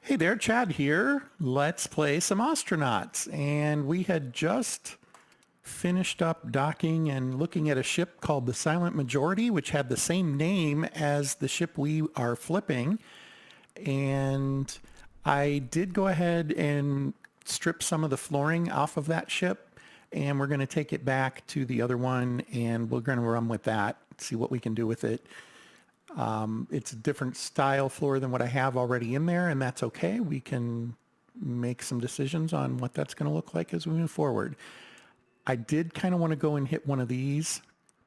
Hey there, Chad here. Let's play some Ostranauts. And we had just finished up docking and looking at a ship called the Silent Majority, which had the same name as the ship we are flipping. And I did go ahead and strip some of the flooring off of that ship. And we're going to take it back to the other one and we're going to run with that, see what we can do with it. It's a different style floor than what I have already in there, and that's okay. We can make some decisions on what that's going to look like as we move forward. I did kind of want to go and hit one of these,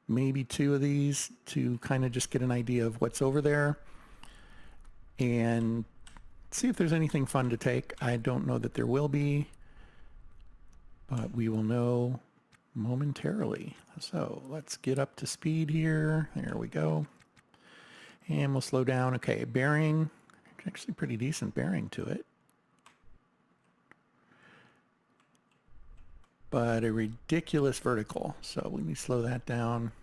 maybe two of these, to kind of just get an idea of what's over there and see if there's anything fun to take. I don't know that there will be, but we will know momentarily. So let's get up to speed here. There we go. And we'll slow down. Okay, bearing, actually pretty decent bearing to it. But a ridiculous vertical. So we need to slow that down.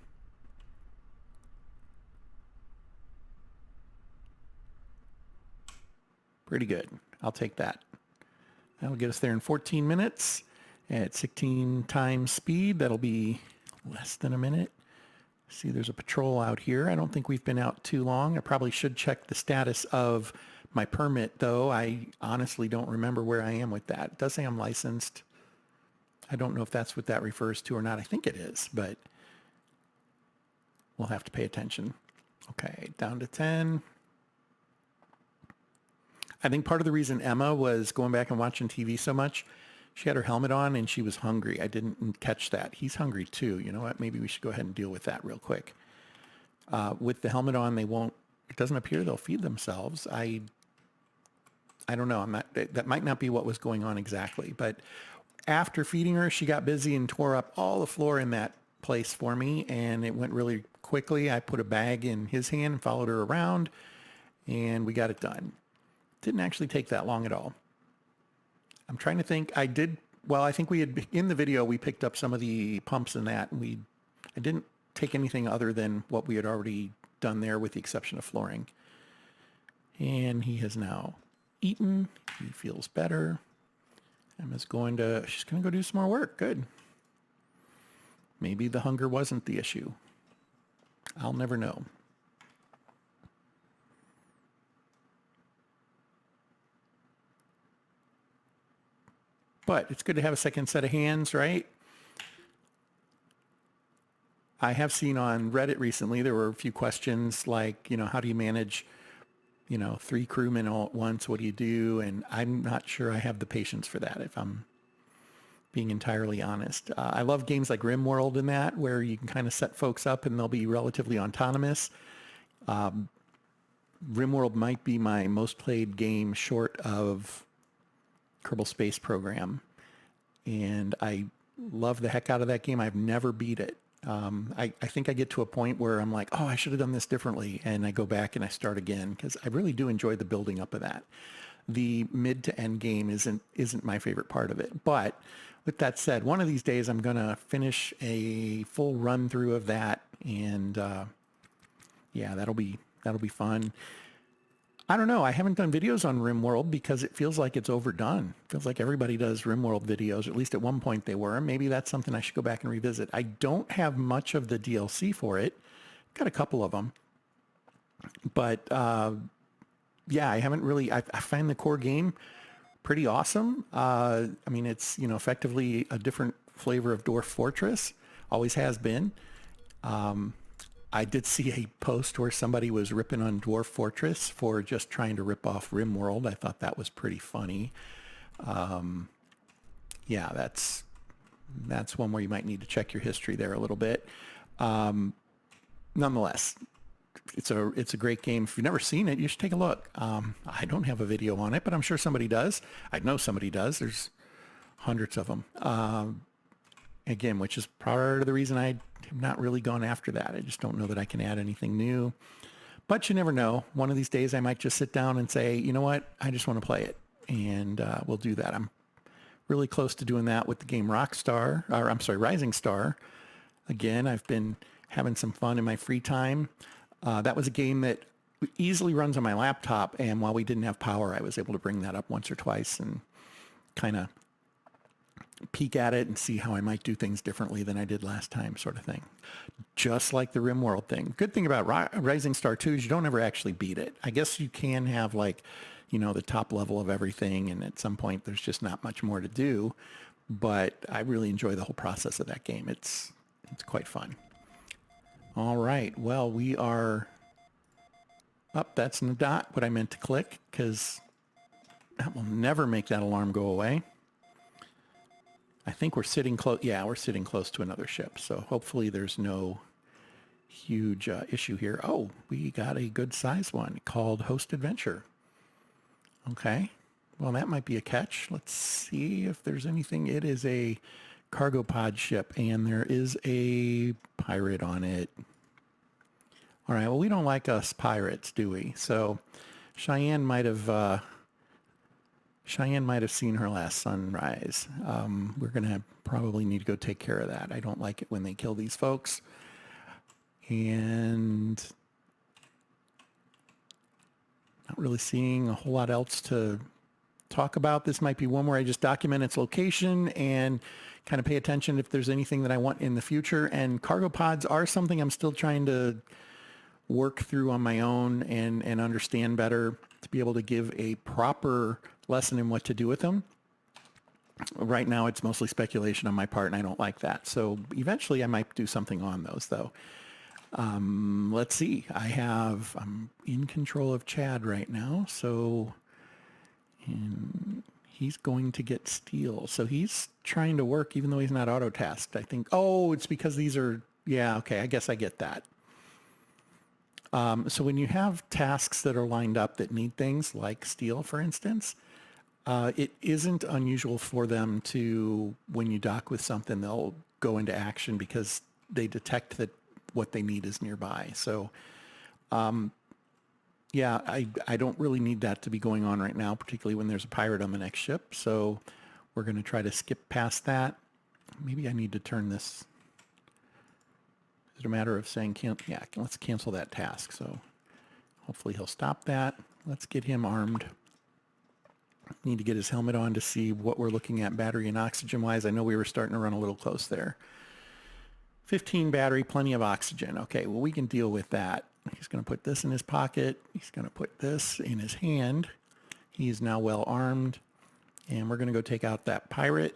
Pretty good. I'll take that. That'll get us there in 14 minutes at 16 times speed. That'll be less than a minute. See, there's a patrol out here. I don't think we've been out too long. I probably should check the status of my permit, though. I honestly don't remember where I am with that. It does say I'm licensed. I don't know if that's what that refers to or not. I think it is, but we'll have to pay attention. Okay, down to 10. I think part of the reason Emma was going back and watching TV so much, she had her helmet on and she was hungry. I didn't catch that. He's hungry too. You know what? Maybe we should go ahead and deal with that real quick. With the helmet on, they won't, it doesn't appear they'll feed themselves. I don't know. That might not be what was going on exactly, but after feeding her, she got busy and tore up all the floor in that place for me. And it went really quickly. I put a bag in his hand and followed her around and we got it done. Didn't actually take that long at all. I'm trying to think. I think we had, in the video, we picked up some of the pumps and that, and I didn't take anything other than what we had already done there with the exception of flooring. And he has now eaten. He feels better. She's going to go do some more work. Good. Maybe the hunger wasn't the issue. I'll never know. But it's good to have a second set of hands, right? I have seen on Reddit recently, there were a few questions like, how do you manage, 3 crewmen all at once? What do you do? And I'm not sure I have the patience for that, if I'm being entirely honest. I love games like RimWorld and that, where you can kind of set folks up and they'll be relatively autonomous. RimWorld might be my most played game short of Kerbal Space Program, and I love the heck out of that game. I've never beat it. I think I get to a point where I'm like, oh, I should have done this differently, and I go back and I start again because I really do enjoy the building up of that. The mid to end game isn't my favorite part of it. But with that said, one of these days I'm gonna finish a full run through of that, and yeah, that'll be fun. I don't know. I haven't done videos on RimWorld because it feels like it's overdone. It feels like everybody does RimWorld videos, or at least at one point they were. Maybe that's something I should go back and revisit. I don't have much of the DLC for it. Got a couple of them. But yeah, I haven't really, I find the core game pretty awesome. It's, effectively a different flavor of Dwarf Fortress. Always has been. I did see a post where somebody was ripping on Dwarf Fortress for just trying to rip off RimWorld. I thought that was pretty funny. Yeah, that's one where you might need to check your history there a little bit. Nonetheless, it's a great game. If you've never seen it, you should take a look. I don't have a video on it, but I'm sure somebody does. I know somebody does. There's hundreds of them. Again, which is part of the reason I have not really gone after that. I just don't know that I can add anything new. But you never know. One of these days I might just sit down and say, you know what? I just want to play it. And we'll do that. I'm really close to doing that with the game Rising Star. Again, I've been having some fun in my free time. That was a game that easily runs on my laptop, and while we didn't have power, I was able to bring that up once or twice and kind of peek at it and see how I might do things differently than I did last time, sort of thing. Just like the RimWorld thing. Good thing about Rising Star 2 is you don't ever actually beat it. I guess you can have like, you know, the top level of everything, and at some point there's just not much more to do. But I really enjoy the whole process of that game. It's quite fun. All right. Well, we are up. That's not what I meant to click, because that will never make that alarm go away. I think we're sitting close. Yeah, we're sitting close to another ship. So hopefully there's no huge issue here. Oh, we got a good size one called Host Adventure. Okay. Well, that might be a catch. Let's see if there's anything. It is a cargo pod ship, and there is a pirate on it. All right. Well, we don't like us pirates, do we? So Cheyenne might have seen her last sunrise. We're going to probably need to go take care of that. I don't like it when they kill these folks. And not really seeing a whole lot else to talk about. This might be one where I just document its location and kind of pay attention if there's anything that I want in the future. And cargo pods are something I'm still trying to work through on my own and understand better to be able to give a proper lesson in what to do with them. Right now, it's mostly speculation on my part, and I don't like that. So eventually I might do something on those, though. Let's see. I'm in control of Chad right now, so he's going to get steel. So he's trying to work even though he's not auto-tasked, I think. Oh, it's because these are... Yeah, okay, I guess I get that. So when you have tasks that are lined up that need things, like steel, for instance, it isn't unusual for them to, when you dock with something, they'll go into action because they detect that what they need is nearby. So, yeah, I don't really need that to be going on right now, particularly when there's a pirate on the next ship. So we're going to try to skip past that. Maybe I need to turn this. Is it a matter of saying, yeah, let's cancel that task. So hopefully he'll stop that. Let's get him armed. Need to get his helmet on to see what we're looking at battery and oxygen wise. I know we were starting to run a little close there. 15 battery, plenty of oxygen. Okay, well, we can deal with that. He's going to put this in his pocket. He's going to put this in his hand. He is now well armed. And we're going to go take out that pirate.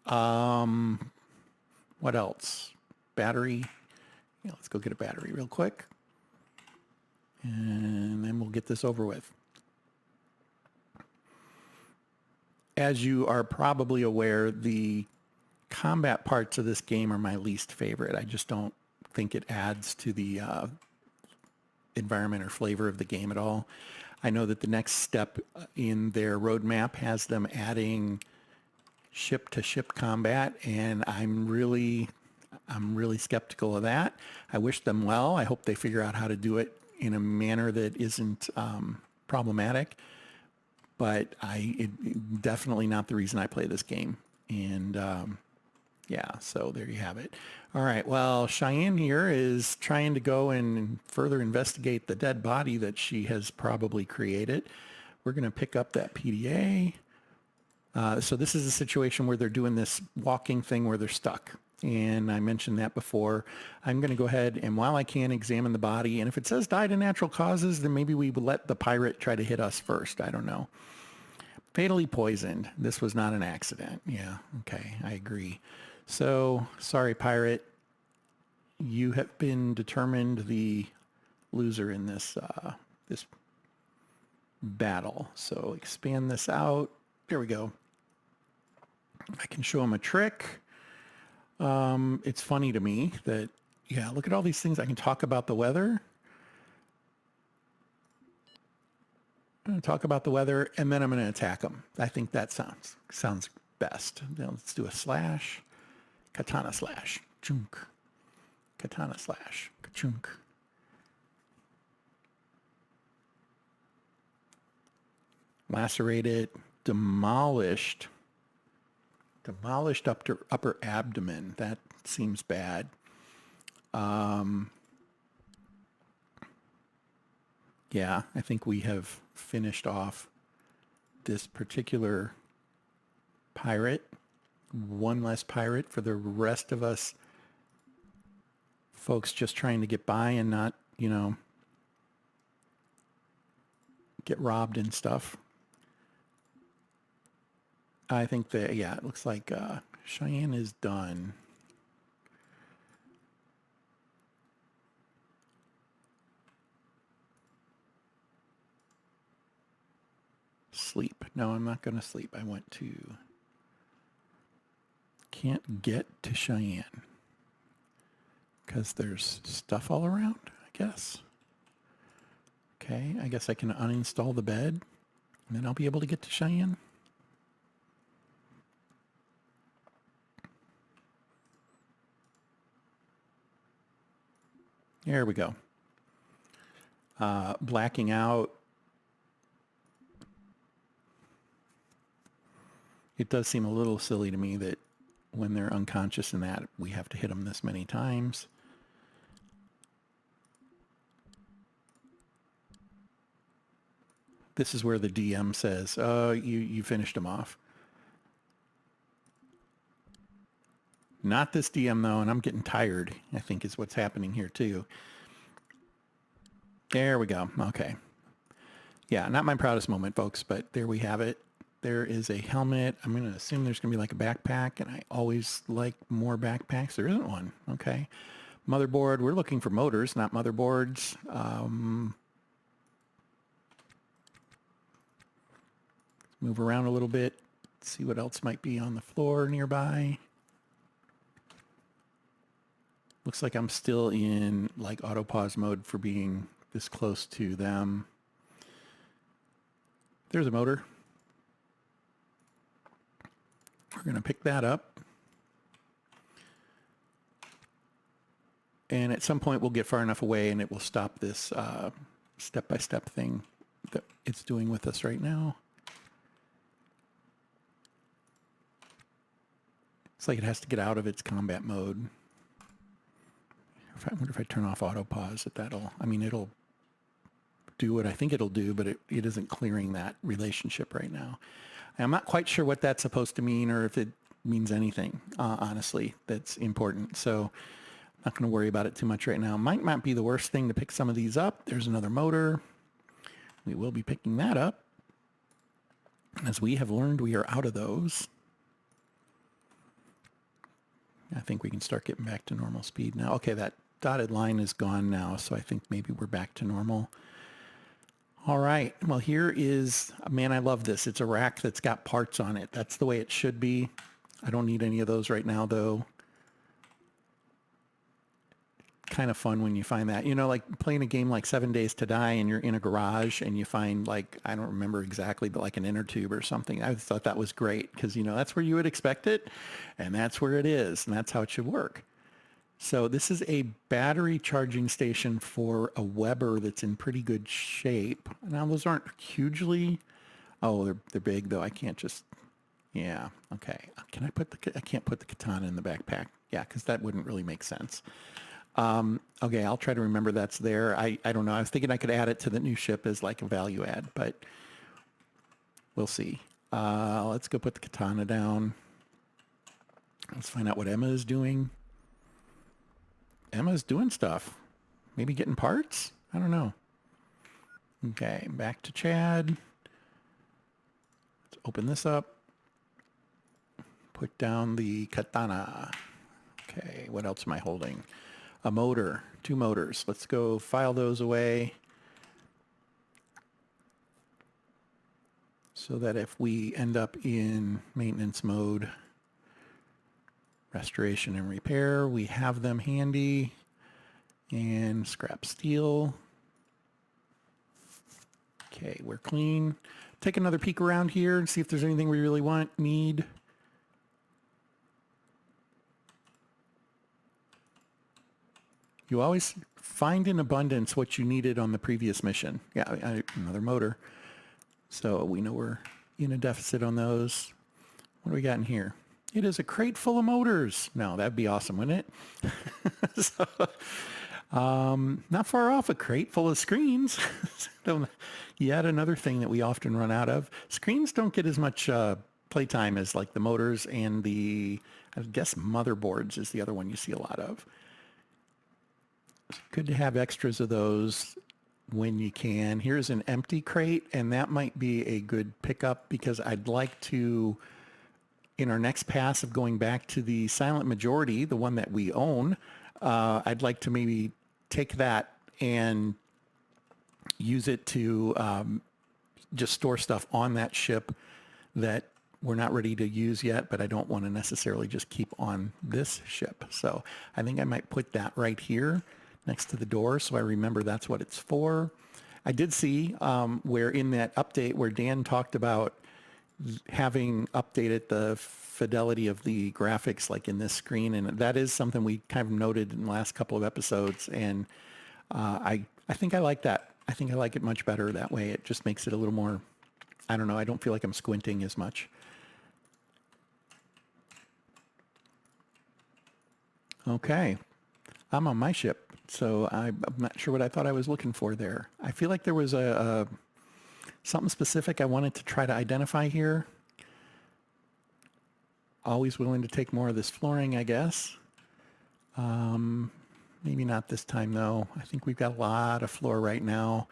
What else? Battery. Yeah, let's go get a battery real quick. And then we'll get this over with. As you are probably aware, the combat parts of this game are my least favorite. I just don't think it adds to the environment or flavor of the game at all. I know that the next step in their roadmap has them adding ship-to-ship combat, and I'm really skeptical of that. I wish them well. I hope they figure out how to do it in a manner that isn't problematic. But definitely not the reason I play this game. And yeah, so there you have it. All right, well, Cheyenne here is trying to go and further investigate the dead body that she has probably created. We're going to pick up that PDA. So this is a situation where they're doing this walking thing where they're stuck. And I mentioned that before. I'm going to go ahead and, while I can, examine the body. And if it says died of natural causes, then maybe we will let the pirate try to hit us first. I don't know. Fatally poisoned. This was not an accident. Yeah, okay, I agree. So, sorry, pirate. You have been determined the loser in this this battle. So expand this out. There we go. I can show him a trick. It's funny to me that, yeah, look at all these things. I can talk about the weather. I'm going to talk about the weather, and then I'm going to attack them. I think that sounds best. Now let's do a slash. Katana slash. Chunk. Katana slash. Ka-chunk. Lacerated. Demolished. Demolished upper abdomen. That seems bad. Yeah, I think we have finished off this particular pirate. One less pirate for the rest of us folks just trying to get by and not, get robbed and stuff. I think that, yeah, it looks like Cheyenne is done. Sleep. No, I'm not going to sleep. I want to... Can't get to Cheyenne because there's stuff all around, I guess. Okay, I guess I can uninstall the bed and then I'll be able to get to Cheyenne. There we go. Blacking out. It does seem a little silly to me that when they're unconscious in that, we have to hit them this many times. This is where the DM says, oh, you finished them off. Not this DM, though, and I'm getting tired, I think is what's happening here, too. There we go. Okay. Yeah, not my proudest moment, folks, but there we have it. There is a helmet. I'm going to assume there's going to be like a backpack, and I always like more backpacks. There isn't one. Okay. Motherboard. We're looking for motors, not motherboards. Move around a little bit. See what else might be on the floor nearby. Looks like I'm still in like auto pause mode for being this close to them. There's a motor. We're going to pick that up. And at some point we'll get far enough away and it will stop this step-by-step thing that it's doing with us right now. It's like it has to get out of its combat mode. I wonder if I turn off auto pause, it'll do what I think it'll do, but it isn't clearing that relationship right now. I'm not quite sure what that's supposed to mean or if it means anything, honestly, that's important. So I'm not going to worry about it too much right now. Might not be the worst thing to pick some of these up. There's another motor. We will be picking that up. As we have learned, we are out of those. I think we can start getting back to normal speed now. Okay, that dotted line is gone now, so I think maybe we're back to normal. All right, well, here is, man, I love this. It's a rack that's got parts on it. That's the way it should be. I don't need any of those right now, though. Kind of fun when you find that. Like playing a game like 7 Days to Die and you're in a garage and you find like, I don't remember exactly, but like an inner tube or something. I thought that was great because, that's where you would expect it and that's where it is and that's how it should work. So this is a battery charging station for a Weber that's in pretty good shape. Now those aren't hugely, they're big though. I can't just, yeah, okay. I can't put the katana in the backpack. Yeah, because that wouldn't really make sense. Okay, I'll try to remember that's there. I don't know. I was thinking I could add it to the new ship as like a value add, but we'll see. Let's go put the katana down. Let's find out what Emma is doing. Emma's doing stuff. Maybe getting parts? I don't know. Okay, back to Chad. Let's open this up. Put down the katana. Okay, what else am I holding? A motor, 2 motors. Let's go file those away so that if we end up in maintenance mode, restoration and repair, we have them handy. And scrap steel. Okay, we're clean. Take another peek around here and see if there's anything we really need. You always find in abundance what you needed on the previous mission. Yeah, another motor. So we know we're in a deficit on those. What do we got in here? It is a crate full of motors. No, that'd be awesome, wouldn't it? So, Not far off, a crate full of screens. So yet another thing that we often run out of. Screens don't get as much playtime as like the motors and I guess motherboards is the other one you see a lot of. It's good to have extras of those when you can. Here's an empty crate, and that might be a good pickup because I'd like to, in our next pass of going back to the Silent Majority, the one that we own, I'd like to maybe take that and use it to just store stuff on that ship that we're not ready to use yet, but I don't want to necessarily just keep on this ship. So I think I might put that right here next to the door so I remember that's what it's for. I did see where in that update where Dan talked about having updated the fidelity of the graphics like in this screen, and that is something we kind of noted in the last couple of episodes, and I think I like that. I think I like it much better that way. It just makes it a little more, I don't know, I don't feel like I'm squinting as much. Okay, I'm on my ship, so I'm not sure what I thought I was looking for there. I feel like there was a something specific I wanted to try to identify here. Always willing to take more of this flooring, I guess. Maybe not this time, though. I think we've got a lot of floor right now.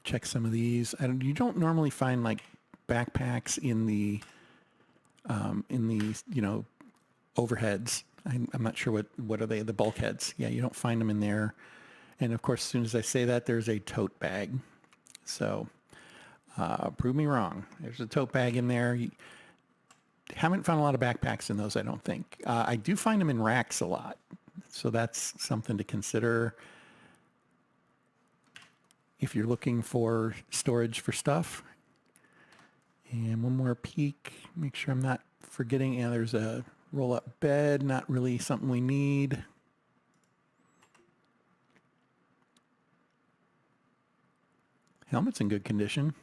Check some of these. You don't normally find like backpacks in the overheads. I'm not sure what are they, the bulkheads. Yeah, you don't find them in there. And of course, as soon as I say that, there's a tote bag. So prove me wrong. There's a tote bag in there. You haven't found a lot of backpacks in those, I don't think. I do find them in racks a lot. So that's something to consider if you're looking for storage for stuff. And one more peek, make sure I'm not forgetting. Yeah, there's a roll-up bed, not really something we need. Helmet's in good condition.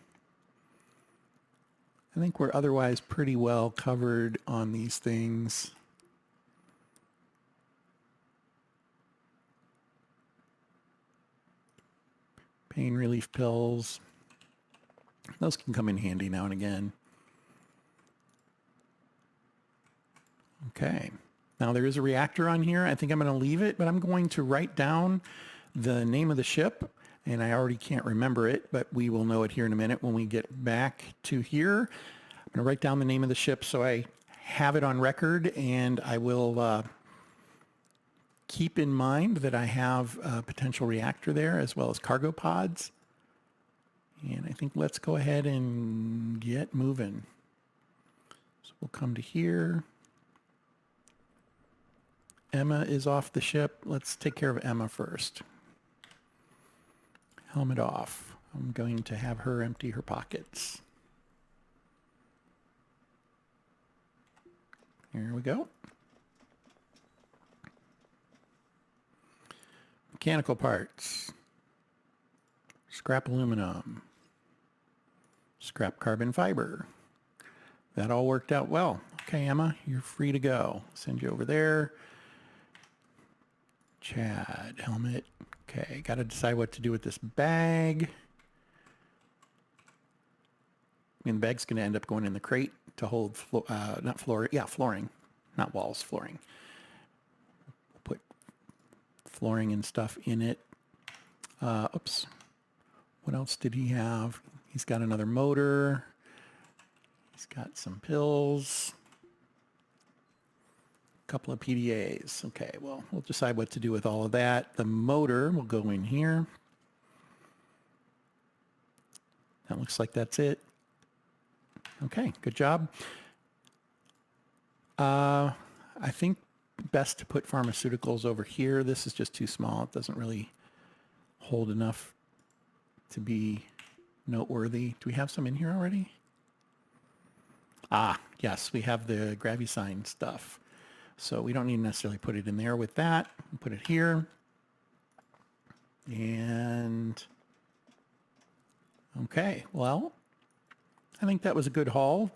I think we're otherwise pretty well covered on these things. Pain relief pills. Those can come in handy now and again. Okay. Now there is a reactor on here. I think I'm going to leave it, but I'm going to write down the name of the ship, and I already can't remember it, but we will know it here in a minute when we get back to here. I'm going to write down the name of the ship so I have it on record, and I will keep in mind that I have a potential reactor there as well as cargo pods. And I think let's go ahead and get moving. So we'll come to here. Emma is off the ship. Let's take care of Emma first. Helmet off. I'm going to have her empty her pockets. Here we go. Mechanical parts. Scrap aluminum. Scrap carbon fiber. That all worked out well. Okay, Emma, you're free to go. Send you over there. Chad, helmet. Okay, got to decide what to do with this bag. I mean, the bag's going to end up going in the crate to hold, flooring, not walls, flooring. We'll put flooring and stuff in it. Oops. What else did he have? He's got another motor. He's got some pills. A couple of PDAs. Okay, well, we'll decide what to do with all of that. The motor will go in here. That looks like that's it. Okay, good job. I think best to put pharmaceuticals over here. This is just too small. It doesn't really hold enough to be noteworthy. Do we have some in here already? Ah, yes, we have the Gravisign stuff. So we don't need to necessarily put it in there with that. We'll put it here. And okay, well, I think that was a good haul.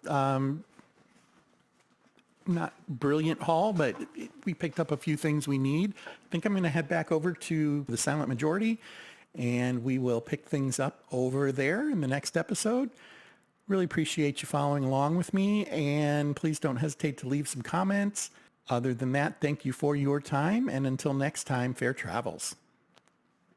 not brilliant haul, but we picked up a few things we need. I think I'm going to head back over to the Silent Majority, and we will pick things up over there in the next episode. Really appreciate you following along with me, and please don't hesitate to leave some comments. Other than that, thank you for your time, and until next time, fair travels.